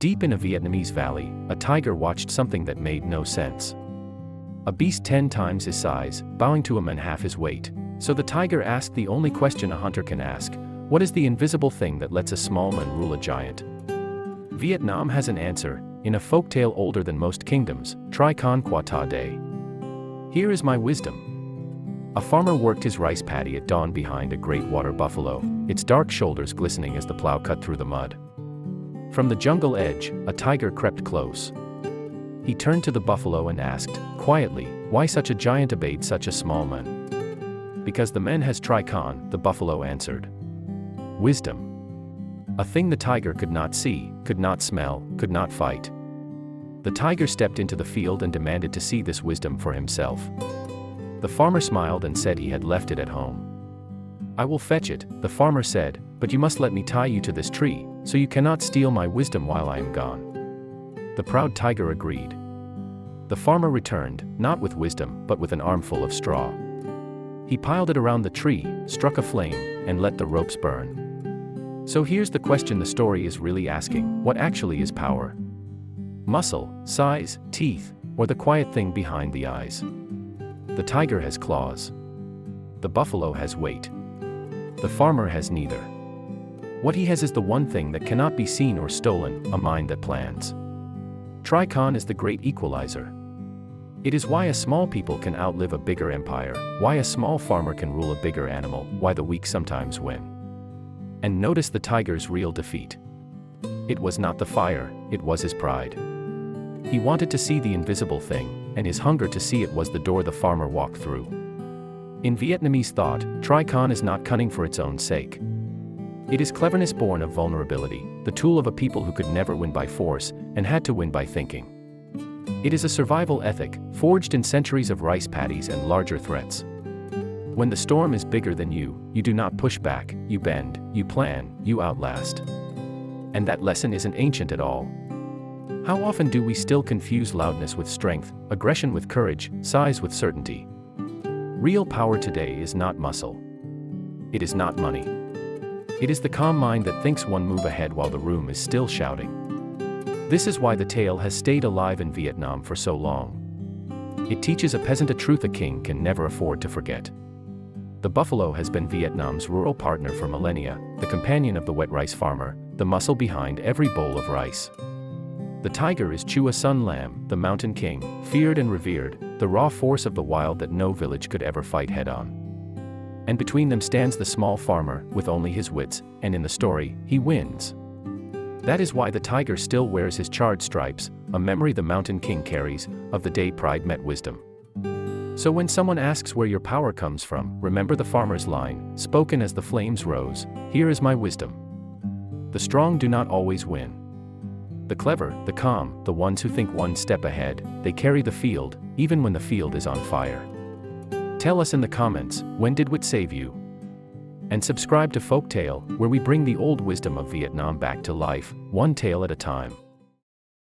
Deep in a Vietnamese valley, a tiger watched something that made no sense. A beast 10 times his size, bowing to him and half his weight. So the tiger asked the only question a hunter can ask: what is the invisible thing that lets a small man rule a giant? Vietnam has an answer, in a folktale older than most kingdoms, Tri Con Qua Ta Day. Here is my wisdom. A farmer worked his rice paddy at dawn behind a great water buffalo, its dark shoulders glistening as the plow cut through the mud. From the jungle edge, a tiger crept close. He turned to the buffalo and asked, quietly, why such a giant obeyed such a small man? Because the man has Tri Con, the buffalo answered. Wisdom. A thing the tiger could not see, could not smell, could not fight. The tiger stepped into the field and demanded to see this wisdom for himself. The farmer smiled and said he had left it at home. I will fetch it, the farmer said, but you must let me tie you to this tree, so you cannot steal my wisdom while I am gone. The proud tiger agreed. The farmer returned, not with wisdom, but with an armful of straw. He piled it around the tree, struck a flame, and let the ropes burn. So here's the question the story is really asking: what actually is power? Muscle, size, teeth, or the quiet thing behind the eyes? The tiger has claws. The buffalo has weight. The farmer has neither. What he has is the one thing that cannot be seen or stolen, a mind that plans. Tri Con is the great equalizer. It is why a small people can outlive a bigger empire, why a small farmer can rule a bigger animal, why the weak sometimes win. And notice the tiger's real defeat. It was not the fire, it was his pride. He wanted to see the invisible thing, and his hunger to see it was the door the farmer walked through. In Vietnamese thought, Tri Con is not cunning for its own sake. It is cleverness born of vulnerability, the tool of a people who could never win by force, and had to win by thinking. It is a survival ethic, forged in centuries of rice paddies and larger threats. When the storm is bigger than you do not push back, you bend, you plan, you outlast. And that lesson isn't ancient at all. How often do we still confuse loudness with strength, aggression with courage, size with certainty? Real power today is not muscle. It is not money. It is the calm mind that thinks one move ahead while the room is still shouting. This is why the tale has stayed alive in Vietnam for so long. It teaches a peasant a truth a king can never afford to forget. The buffalo has been Vietnam's rural partner for millennia, the companion of the wet rice farmer, the muscle behind every bowl of rice. The tiger is Chua Sun Lam, the mountain king, feared and revered, the raw force of the wild that no village could ever fight head-on. And between them stands the small farmer, with only his wits, and in the story, he wins. That is why the tiger still wears his charred stripes, a memory the mountain king carries, of the day pride met wisdom. So when someone asks where your power comes from, remember the farmer's line, spoken as the flames rose: here is my wisdom. The strong do not always win. The clever, the calm, the ones who think one step ahead, they carry the field, even when the field is on fire. Tell us in the comments, when did wit save you? And subscribe to FokeTale, where we bring the old wisdom of Vietnam back to life, one tale at a time.